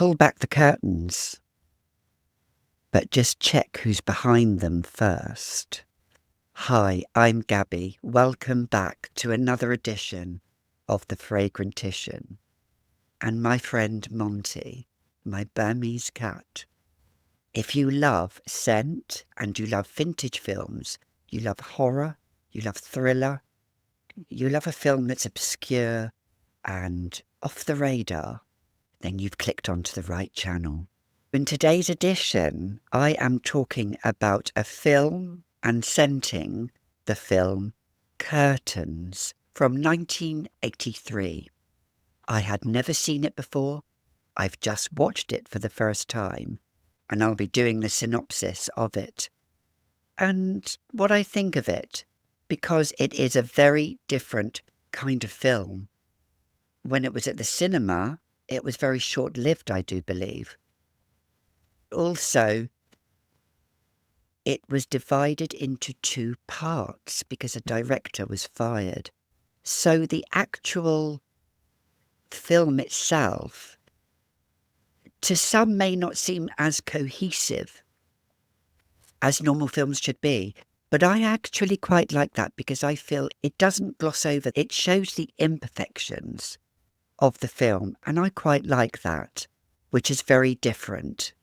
pull back the curtains, but just check who's behind them first. Hi, I'm Gabi. Welcome back to another edition of the Fragrant Edition. And my friend Monty, my Burmese cat. If you love scent and you love vintage films, you love horror, you love thriller, you love a film that's obscure and off the radar, then you've clicked onto the right channel. In today's edition, I am talking about a film and scenting the film Curtains from 1983. I had never seen it before. I've just watched it for the first time, and I'll be doing the synopsis of it and what I think of it, because it is a very different kind of film. When it was at the cinema, it was very short-lived, I do believe. Also, it was divided into two parts because a director was fired. So the actual film itself, to some, may not seem as cohesive as normal films should be. But I actually quite like that because I feel it doesn't gloss over. It shows the imperfections of the film, and I quite like that, which is very different.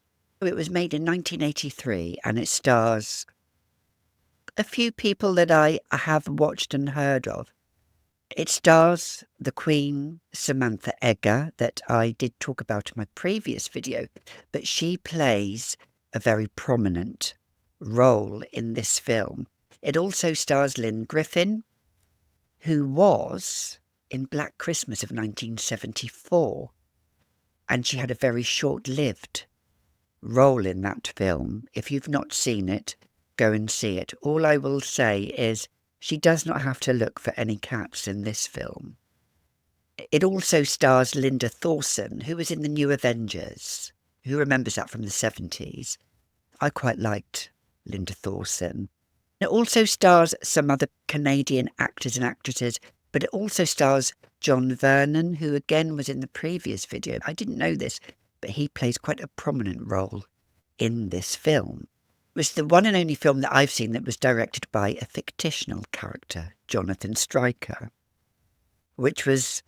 It was made in 1983 and it stars a few people that I have watched and heard of. It stars the Queen, Samantha Eggar, that I did talk about in my previous video, but she plays a very prominent role in this film. It also stars Lynn Griffin, who was in Black Christmas of 1974, and she had a very short-lived role in that film. If you've not seen it, go and see it. All I will say is she does not have to look for any cats in this film. It also stars Linda Thorson, who was in the New Avengers. Who remembers that from the 70s? I quite liked Linda Thorson. It also stars some other Canadian actors and actresses, but it also stars John Vernon, who again was in the previous video. I didn't know this, but he plays quite a prominent role in this film. It was the one and only film that I've seen that was directed by a fictional character, Jonathan Stryker, which was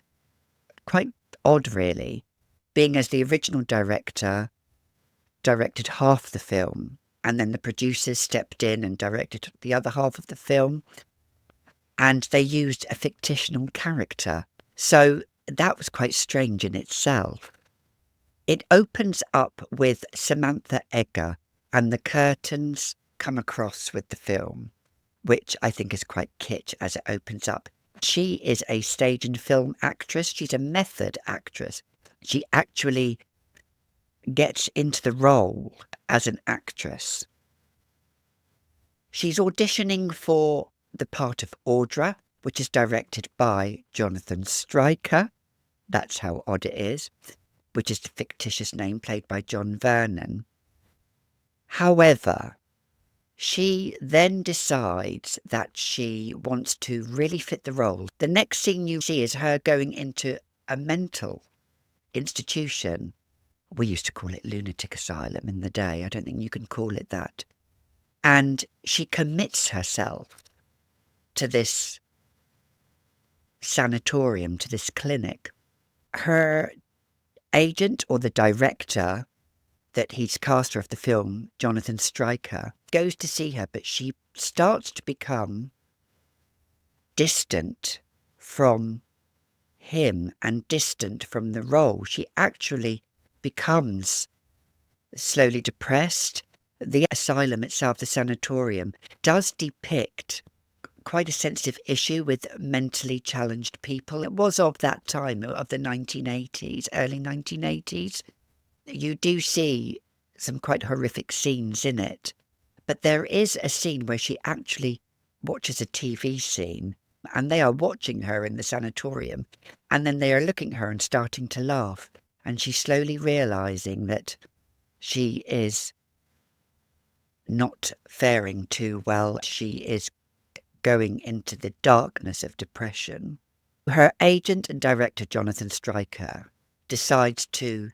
quite odd, really, being as the original director directed half the film, and then the producers stepped in and directed the other half of the film, and they used a fictional character. So that was quite strange in itself. It opens up with Samantha Eggar and the curtains come across with the film, which I think is quite kitsch as it opens up. She is a stage and film actress. She's a method actress. She actually gets into the role as an actress. She's auditioning for the part of Audra, which is directed by Jonathan Stryker. That's how odd it is, which is the fictitious name played by John Vernon. However, she then decides that she wants to really fit the role. The next scene you see is her going into a mental institution. We used to call it lunatic asylum in the day. I don't think you can call it that. And she commits herself to this sanatorium, to this clinic. Her agent, or the director that he's cast her of the film, Jonathan Stryker, goes to see her, but she starts to become distant from him and distant from the role. She actually becomes slowly depressed. The asylum itself, the sanatorium, does depict quite a sensitive issue with mentally challenged people. It was of that time, of the 1980s, early 1980s. You do see some quite horrific scenes in it, but there is a scene where she actually watches a TV scene and they are watching her in the sanatorium, and then they are looking at her and starting to laugh, and she's slowly realising that she is not faring too well. She is going into the darkness of depression. Her agent and director, Jonathan Stryker, decides to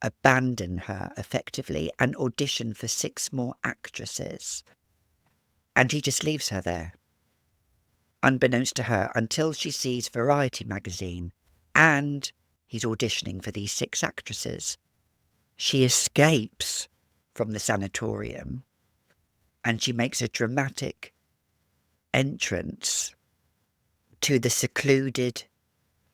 abandon her effectively and audition for 6 more actresses. And he just leaves her there, unbeknownst to her, until she sees Variety magazine and he's auditioning for these 6 actresses. She escapes from the sanatorium and she makes a dramatic entrance to the secluded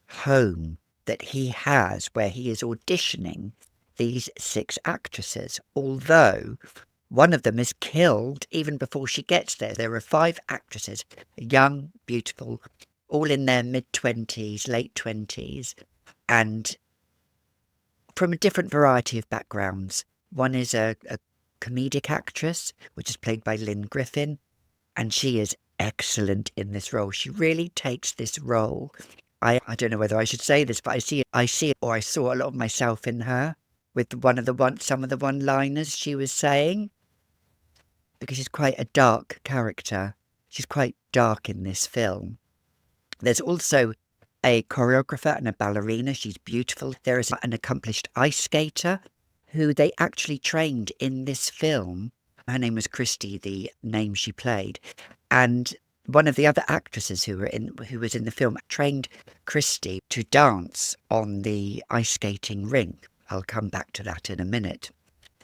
home that he has, where he is auditioning these 6 actresses, although one of them is killed even before she gets there. There are 5 actresses, young, beautiful, all in their mid-20s, late 20s, and from a different variety of backgrounds. One is a comedic actress, which is played by Lynn Griffin, and she is excellent in this role. She really takes this role. I don't know whether I should say this, but I saw a lot of myself in her with some of the one-liners she was saying, because she's quite a dark character. She's quite dark in this film. There's also a choreographer and a ballerina. She's beautiful. There is an accomplished ice skater who they actually trained in this film. Her name was Christy, the name she played. And one of the other actresses who was in the film trained Christy to dance on the ice skating rink. I'll come back to that in a minute.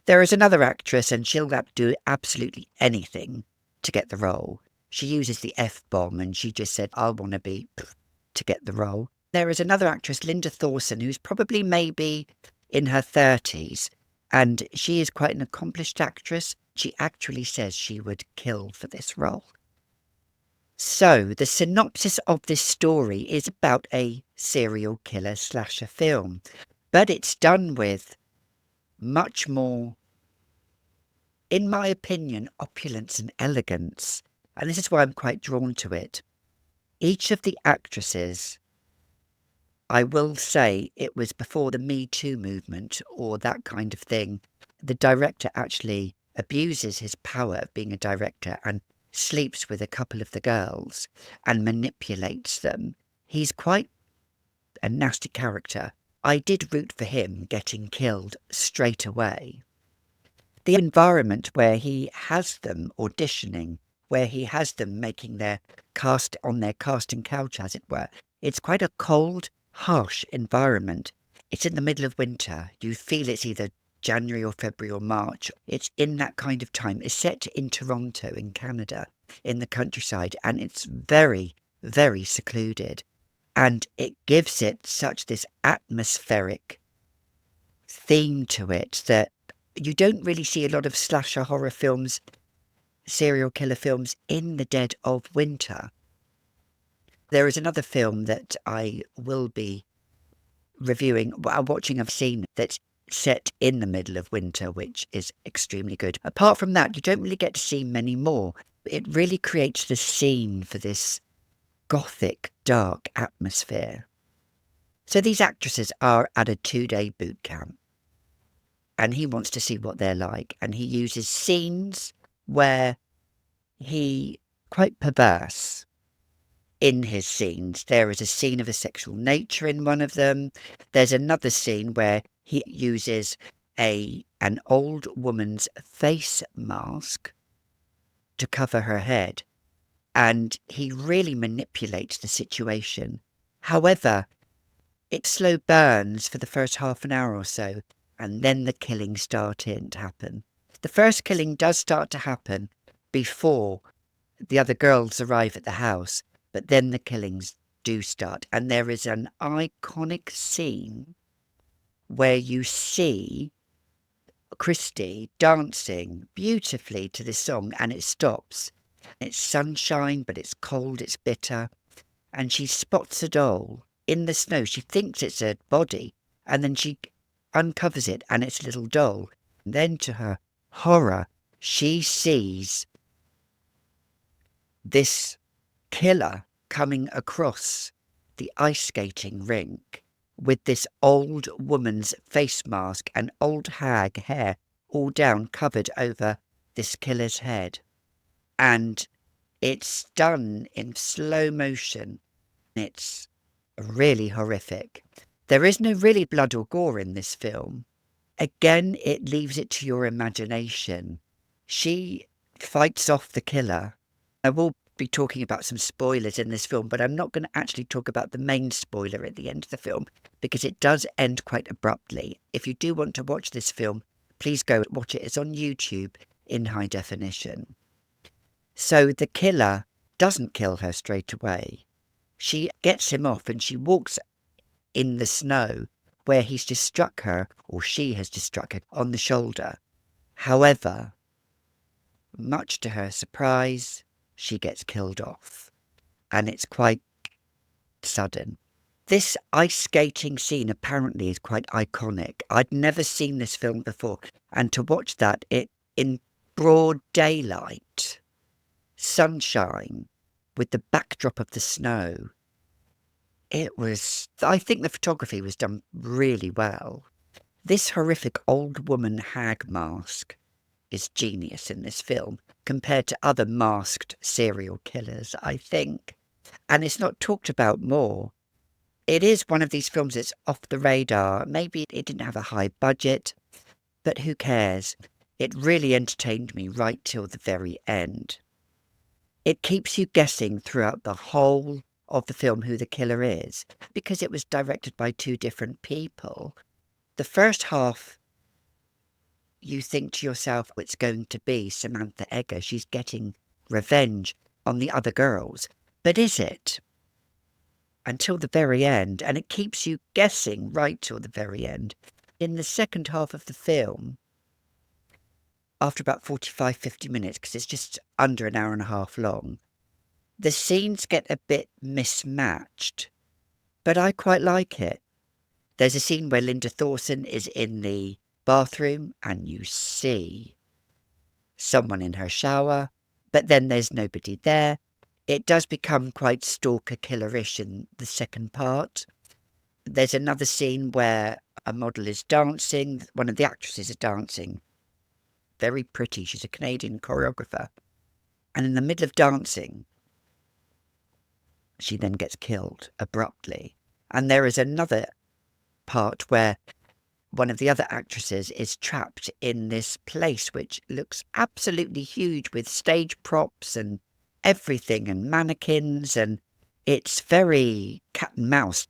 There is another actress, and she'll do absolutely anything to get the role. She uses the F-bomb, and she just said, I want to be to get the role. There is another actress, Linda Thorson, who's probably maybe in her 30s, and she is quite an accomplished actress. She actually says she would kill for this role. So, the synopsis of this story is about a serial killer slasher film, but it's done with much more, in my opinion, opulence and elegance. And this is why I'm quite drawn to it. Each of the actresses, I will say it was before the Me Too movement or that kind of thing. The director actually abuses his power of being a director and sleeps with a couple of the girls and manipulates them. He's quite a nasty character. I did root for him getting killed straight away. The environment where he has them auditioning, where he has them making their cast on their casting couch, as it were, it's quite a cold, harsh environment. It's in the middle of winter. You feel it's either January or February or March. It's in that kind of time. It's set in Toronto in Canada, in the countryside, and it's very, very secluded. And it gives it such this atmospheric theme to it that you don't really see a lot of slasher horror films, serial killer films in the dead of winter. There is another film that I will be watching, I've seen, that's set in the middle of winter, which is extremely good. Apart from that, you don't really get to see many more. It really creates the scene for this gothic, dark atmosphere. So these actresses are at a 2-day boot camp, and he wants to see what they're like, and he uses scenes where he quite perverse in his scenes. There is a scene of a sexual nature in one of them. There's another scene where he uses an old woman's face mask to cover her head, and he really manipulates the situation. However, it slow burns for the first half an hour or so, and then the killings start to happen. The first killing does start to happen before the other girls arrive at the house, but then the killings do start. And there is an iconic scene where you see Christy dancing beautifully to this song, and it stops. It's sunshine, but it's cold, it's bitter. And she spots a doll in the snow. She thinks it's a body, and then she uncovers it, and it's a little doll. And then, to her horror, she sees this killer coming across the ice skating rink with this old woman's face mask and old hag hair all down, covered over this killer's head. And it's done in slow motion. It's really horrific. There is no really blood or gore in this film. again, it leaves it to your imagination. She fights off the killer. I will be talking about some spoilers in this film, but I'm not going to actually talk about the main spoiler at the end of the film because it does end quite abruptly. If you do want to watch this film, please go watch it. It's on YouTube in high definition. So the killer doesn't kill her straight away. She gets him off and she walks in the snow where he's just struck her, or she has just struck her, on the shoulder. However, much to her surprise, she gets killed off. And it's quite sudden. This ice skating scene apparently is quite iconic. I'd never seen this film before. And to watch that in broad daylight, sunshine, with the backdrop of the snow, I think the photography was done really well. This horrific old woman hag mask is genius in this film compared to other masked serial killers, I think. And it's not talked about more. It is one of these films that's off the radar. Maybe it didn't have a high budget, but who cares? It really entertained me right till the very end. It keeps you guessing throughout the whole of the film who the killer is, because it was directed by two different people. The first half, you think to yourself, it's going to be Samantha Egger. She's getting revenge on the other girls. But is it? Until the very end. And it keeps you guessing right till the very end. In the second half of the film, after about 45, 50 minutes, because it's just under an hour and a half long, the scenes get a bit mismatched, but I quite like it. There's a scene where Linda Thorson is in the bathroom and you see someone in her shower, but then there's nobody there. It does become quite stalker-killerish in the second part. There's another scene where a model is dancing. One of the actresses is dancing. Very pretty. She's a Canadian choreographer. And in the middle of dancing, she then gets killed abruptly. And there is another part where one of the other actresses is trapped in this place which looks absolutely huge with stage props and everything and mannequins, and it's very cat and mouse.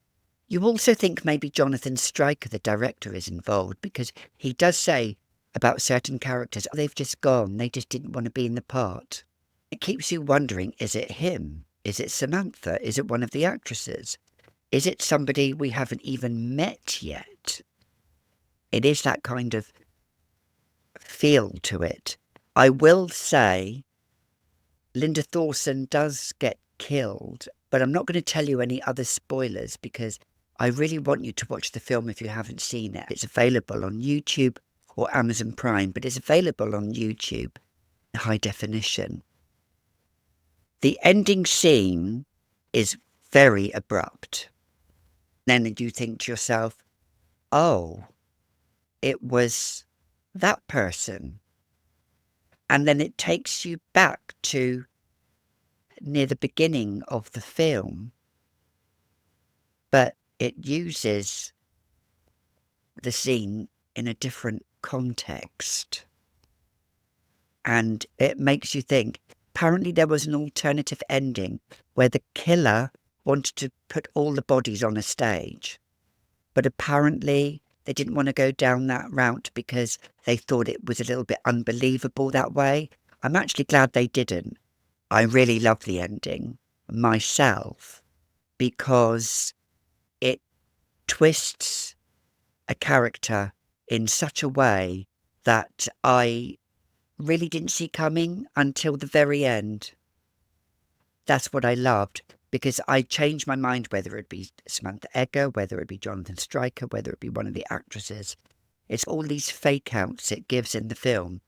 You also think maybe Jonathan Stryker, the director, is involved because he does say about certain characters, they've just gone, they just didn't want to be in the part. It keeps you wondering, is it him? Is it Samantha? Is it one of the actresses? Is it somebody we haven't even met yet? It is that kind of feel to it. I will say Linda Thorson does get killed, but I'm not going to tell you any other spoilers because I really want you to watch the film if you haven't seen it. It's available on YouTube or Amazon Prime, but it's available on YouTube in high definition. The ending scene is very abrupt. Then you think to yourself, oh, it was that person. And then it takes you back to near the beginning of the film. But it uses the scene in a different context. And it makes you think, apparently there was an alternative ending where the killer wanted to put all the bodies on a stage. But apparently they didn't want to go down that route because they thought it was a little bit unbelievable that way. I'm actually glad they didn't. I really love the ending myself because it twists a character in such a way that I really didn't see coming until the very end. That's what I loved, because I changed my mind whether it be Samantha Egger, whether it be Jonathan Stryker, whether it be one of the actresses. It's all these fake outs it gives in the film,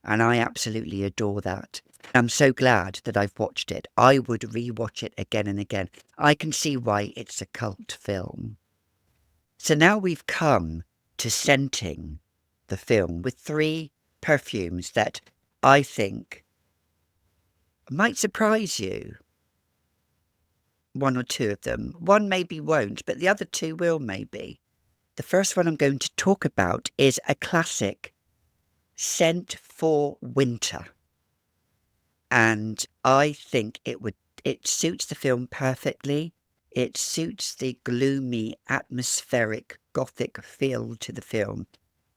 and I absolutely adore that. I'm so glad that I've watched it. I would re-watch it again and again. I can see why it's a cult film. So now we've come to scenting the film with 3 perfumes that I think might surprise you. 1 or 2 of them. One maybe won't, but the other 2 will maybe. The first one I'm going to talk about is a classic scent for winter. And I think it suits the film perfectly. It suits the gloomy, atmospheric, gothic feel to the film.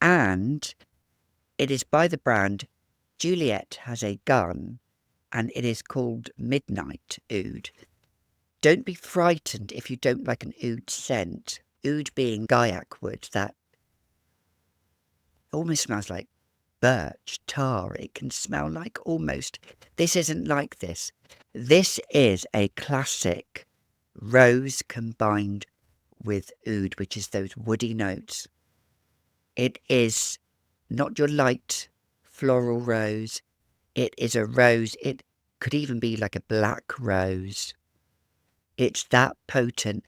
And it is by the brand Juliette Has a Gun, and it is called Midnight Oud. Don't be frightened if you don't like an oud scent. Oud being gaiac wood that almost smells like birch, tar. It can smell like almost. This isn't like this. This is a classic rose combined with oud, which is those woody notes. It is not your light floral rose. It is a rose. It could even be like a black rose. It's that potent.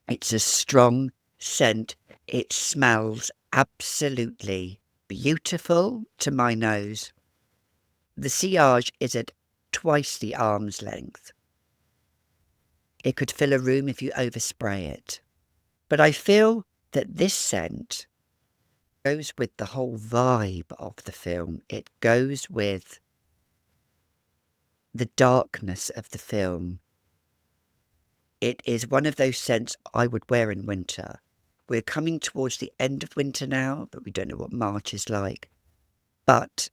It's a strong scent. It smells absolutely beautiful to my nose. The sillage is at twice the arm's length. It could fill a room if you overspray it. But I feel that this scent goes with the whole vibe of the film. It goes with the darkness of the film. It is one of those scents I would wear in winter. We're coming towards the end of winter now, but we don't know what March is like. But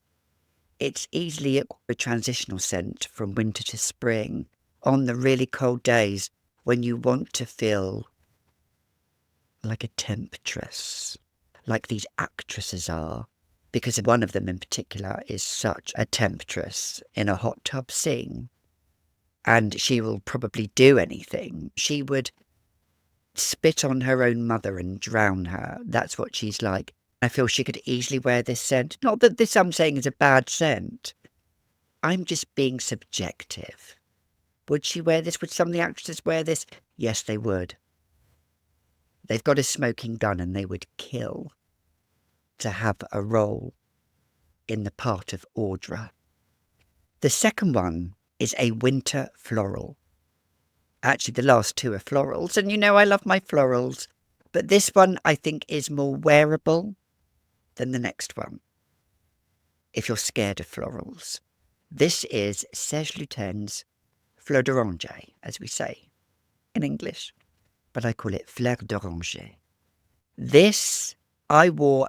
it's easily a transitional scent from winter to spring on the really cold days when you want to feel like a temptress, like these actresses are, because one of them in particular is such a temptress in a hot tub scene. And she will probably do anything. She would spit on her own mother and drown her. That's what she's like. I feel she could easily wear this scent. Not that this I'm saying is a bad scent. I'm just being subjective. Would she wear this? Would some of the actresses wear this? Yes, they would. They've got a smoking gun and they would kill to have a role in the part of Audra. The second one is a winter floral. Actually, the last two are florals, and you know I love my florals. But this one, I think, is more wearable than the next one, if you're scared of florals. This is Serge Lutens Fleur d'Oranger, as we say in English, but I call it Fleur d'Oranger. This I wore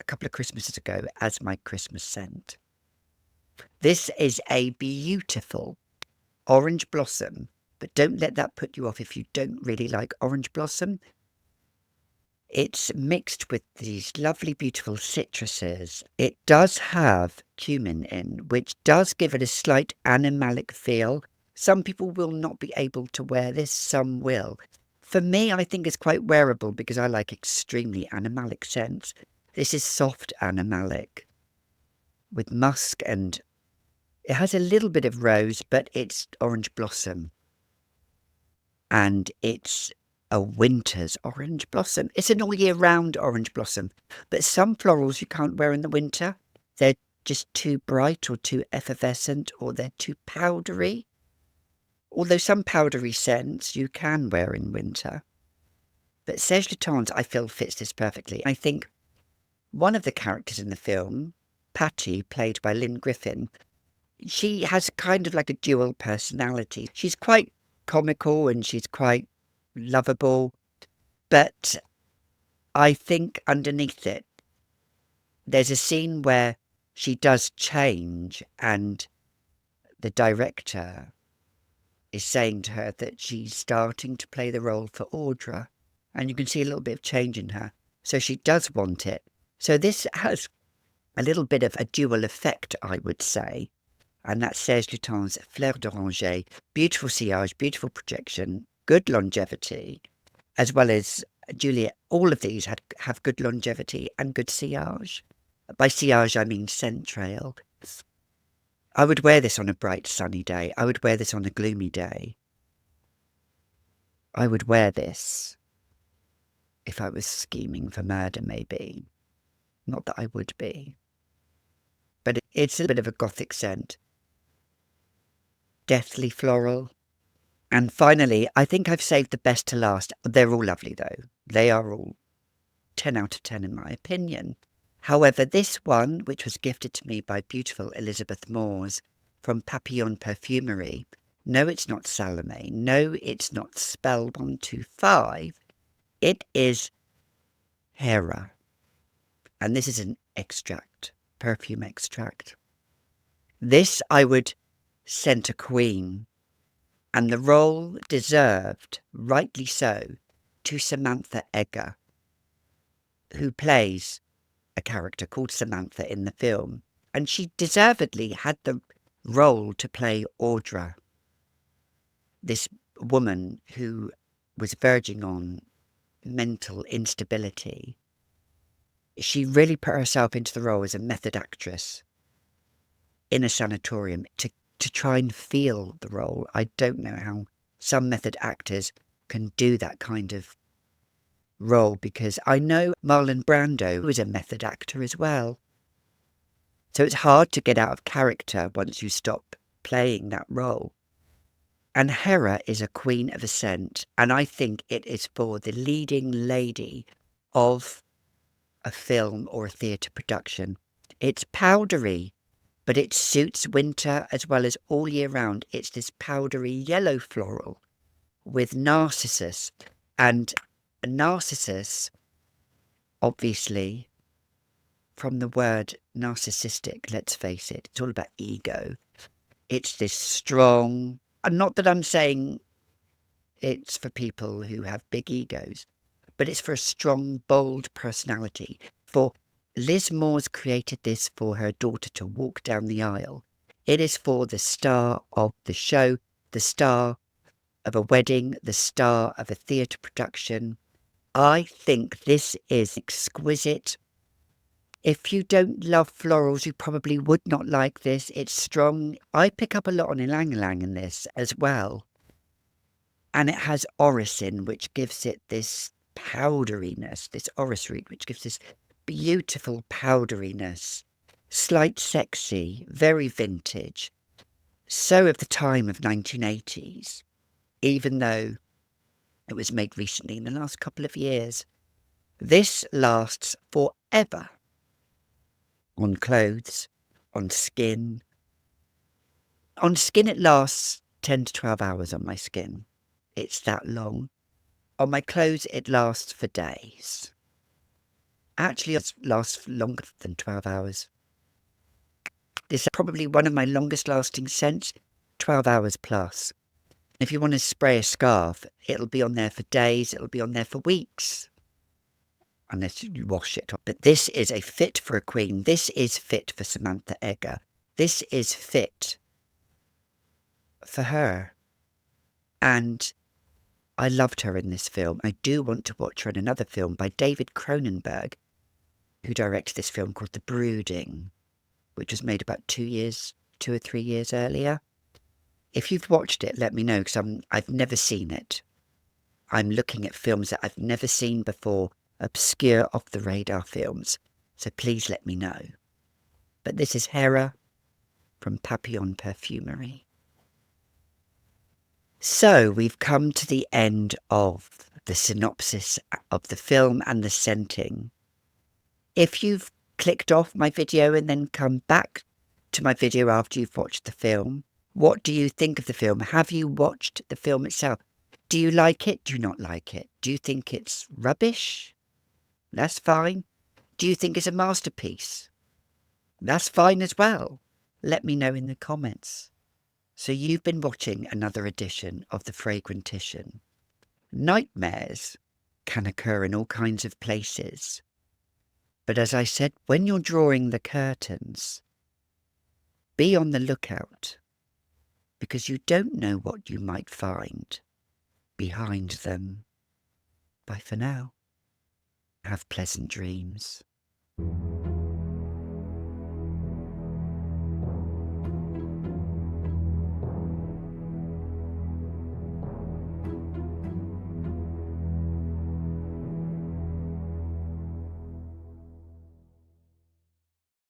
a couple of Christmases ago as my Christmas scent. This is a beautiful orange blossom, but don't let that put you off if you don't really like orange blossom. It's mixed with these lovely, beautiful citruses. It does have cumin in, which does give it a slight animalic feel. Some people will not be able to wear this, some will. For me, I think it's quite wearable because I like extremely animalic scents. This is soft animalic with musk, and it has a little bit of rose, but it's orange blossom. And it's a winter's orange blossom. It's an all year round orange blossom. But some florals you can't wear in the winter. They're just too bright or too effervescent, or they're too powdery. Although some powdery scents you can wear in winter. But Serge Lutens, I feel, fits this perfectly. I think one of the characters in the film, Patty, played by Lynn Griffin, she has kind of like a dual personality. She's quite comical and she's quite lovable, but I think underneath it, there's a scene where she does change and the director is saying to her that she's starting to play the role for Audra, and you can see a little bit of change in her. So she does want it. So this has a little bit of a dual effect, I would say. And that's Serge Lutens' Fleur d'Oranger. Beautiful sillage, beautiful projection, good longevity, as well as Juliette. All of these have good longevity and good sillage. By sillage, I mean scent trail. I would wear this on a bright sunny day. I would wear this on a gloomy day. I would wear this if I was scheming for murder, maybe. Not that I would be. But it's a bit of a gothic scent. Deathly floral. And finally, I think I've saved the best to last. They're all lovely, though. They are all 10 out of 10 in my opinion. However, this one, which was gifted to me by beautiful Elizabeth Moores from Papillon Perfumery, no, it's not Salome, no, it's not Spell 125, it is Hera. And this is an extract, perfume extract. This I would send to Queen, and the role deserved, rightly so, to Samantha Eggar, who plays a character called Samantha in the film. And she deservedly had the role to play Audra, this woman who was verging on mental instability. She really put herself into the role as a method actress in a sanatorium to try and feel the role. I don't know how some method actors can do that kind of role, because I know Marlon Brando was a method actor as well. So it's hard to get out of character once you stop playing that role. And Hera is a queen of a scent, and I think it is for the leading lady of a film or a theatre production. It's powdery, but it suits winter as well as all year round. It's this powdery yellow floral with narcissus. And narcissus, obviously, from the word narcissistic, let's face it, it's all about ego. It's this strong, and not that I'm saying it's for people who have big egos, but it's for a strong, bold personality. For Liz Moores created this for her daughter to walk down the aisle. It is for the star of the show, the star of a wedding, the star of a theatre production. I think this is exquisite. If you don't love florals, you probably would not like this. It's strong. I pick up a lot on ylang-ylang in this as well. And it has oricin, which gives it this powderiness, this orris root, which gives this beautiful powderiness. Slight sexy, very vintage. So of the time of 1980s, even though it was made recently in the last couple of years. This lasts forever. On clothes, on skin. On skin it lasts 10 to 12 hours on my skin. It's that long. On my clothes it lasts for days. Actually, it lasts longer than 12 hours. This is probably one of my longest lasting scents, 12 hours plus. If you want to spray a scarf, it'll be on there for days, it'll be on there for weeks. Unless you wash it. But this is a fit for a queen. This is fit for Samantha Eggar. This is fit for her. And I loved her in this film. I do want to watch her in another film by David Cronenberg, who directed this film called The Brooding, which was made about 2 or 3 years earlier. If you've watched it, let me know, because I've never seen it. I'm looking at films that I've never seen before, obscure off-the-radar films, so please let me know. But this is Hera from Papillon Perfumery. So we've come to the end of the synopsis of the film and the scenting. If you've clicked off my video and then come back to my video after you've watched the film, what do you think of the film? Have you watched the film itself? Do you like it? Do you not like it? Do you think it's rubbish? That's fine. Do you think it's a masterpiece? That's fine as well. Let me know in the comments. So you've been watching another edition of the Fragrant Edition. Nightmares can occur in all kinds of places. But as I said, when you're drawing the curtains, be on the lookout, because you don't know what you might find behind them. Bye for now. Have pleasant dreams.